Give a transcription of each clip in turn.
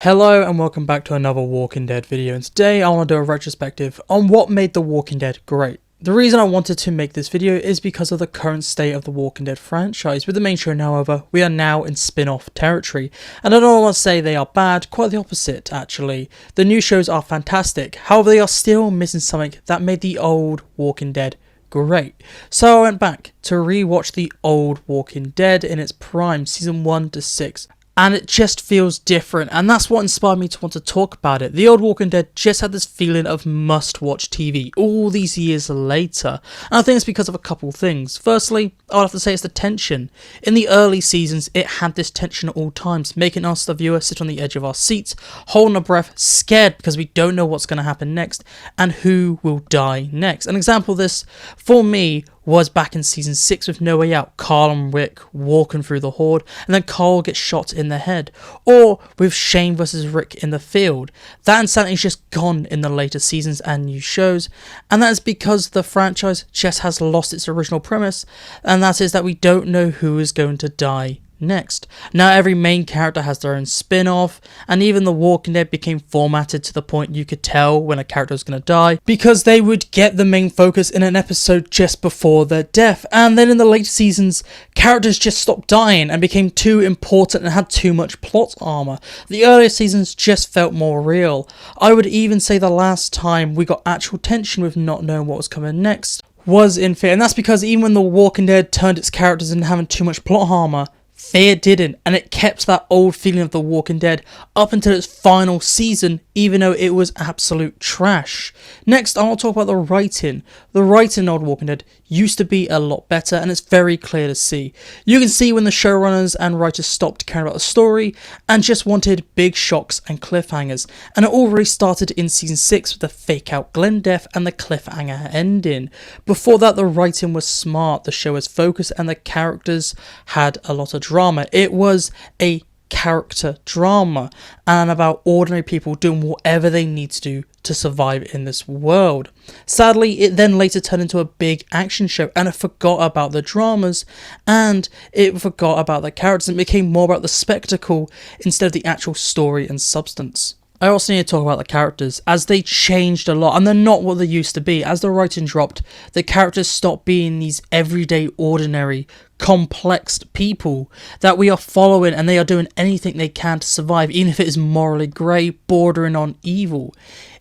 Hello and welcome back to another Walking Dead video, and today I want to do a retrospective on what made The Walking Dead great. The reason I wanted to make this video is because of the current state of the Walking Dead franchise. With the main show, however, we are now in spin-off territory, and I don't want to say they are bad, quite the opposite actually. The new shows are fantastic, however they are still missing something that made the old Walking Dead great. So I went back to rewatch the old Walking Dead in its prime, season 1 to 6. And it just feels different, and that's what inspired me to want to talk about it. The old Walking Dead just had this feeling of must-watch TV all these years later, and I think it's because of a couple things. Firstly, I'll have to say it's the tension. In the early seasons, it had this tension at all times, making us, the viewer, sit on the edge of our seats, holding our breath, scared because we don't know what's going to happen next, and who will die next. An example of this, for me, was back in season 6 with No Way Out, Carl and Rick walking through the horde, and then Carl gets shot in the head, or with Shane versus Rick in the field. That insanity is just gone in the later seasons and new shows, and that is because the franchise just has lost its original premise, and that is that we don't know who is going to die next. Now every main character has their own spin-off, and even The Walking Dead became formatted to the point you could tell when a character was going to die, because they would get the main focus in an episode just before their death, and then in the later seasons, characters just stopped dying and became too important and had too much plot armor. The earlier seasons just felt more real. I would even say the last time we got actual tension with not knowing what was coming next was in Fear, and that's because even when The Walking Dead turned its characters into having too much plot armor, Fear didn't, and it kept that old feeling of The Walking Dead up until its final season, even though it was absolute trash. Next, I want to talk about the writing. The writing in Old Walking Dead used to be a lot better, and it's very clear to see. You can see when the showrunners and writers stopped caring about the story and just wanted big shocks and cliffhangers, and it already started in season 6 with the fake out Glenn death and the cliffhanger ending. Before that, the writing was smart, the show was focused, and the characters had a lot of drama. It was a character drama and about ordinary people doing whatever they need to do to survive in this world. Sadly, it then later turned into a big action show, and it forgot about the dramas and it forgot about the characters and became more about the spectacle instead of the actual story and substance. I also need to talk about the characters, as they changed a lot and they're not what they used to be. As the writing dropped, the characters stopped being these everyday, ordinary, complex people that we are following, and they are doing anything they can to survive, even if it is morally grey, bordering on evil.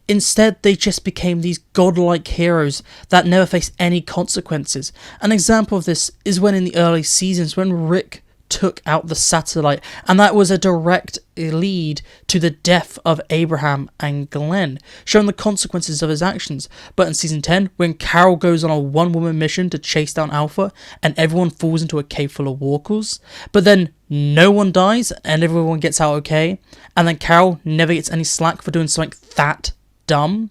Instead, they just became these godlike heroes that never face any consequences. An example of this is when in the early seasons when Rick took out the satellite, and that was a direct lead to the death of Abraham and Glenn, showing the consequences of his actions. But in season 10, when Carol goes on a one-woman mission to chase down Alpha and everyone falls into a cave full of walkers, but then no one dies and everyone gets out okay, and then Carol never gets any slack for doing something that dumb.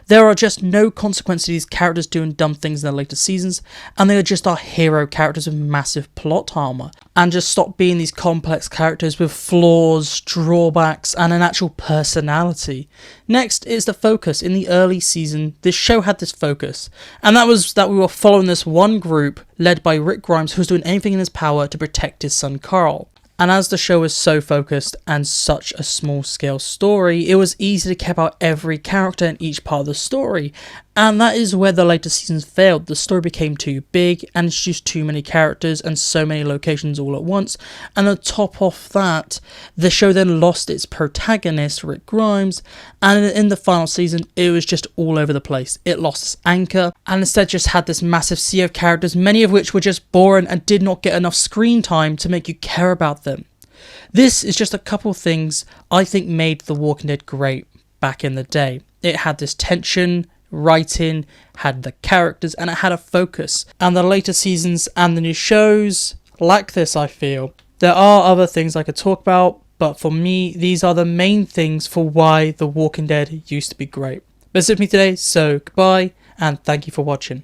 There are just no consequences to these characters doing dumb things in the later seasons, and they are just our hero characters with massive plot armor, and just stop being these complex characters with flaws, drawbacks, and an actual personality. Next is the focus. In the early season, this show had this focus, and that was that we were following this one group led by Rick Grimes, who was doing anything in his power to protect his son Carl. And as the show is so focused and such a small scale story, it was easy to care about every character in each part of the story. And that is where the later seasons failed. The story became too big and introduced too many characters and so many locations all at once. And on top of that, the show then lost its protagonist, Rick Grimes, and in the final season, it was just all over the place. It lost its anchor and instead just had this massive sea of characters, many of which were just boring and did not get enough screen time to make you care about them. This is just a couple things I think made The Walking Dead great back in the day. It had this tension, writing, had the characters, and it had a focus. And the later seasons and the new shows lack this, I feel. There are other things I could talk about, but for me, these are the main things for why The Walking Dead used to be great. That's it for me today, so goodbye, and thank you for watching.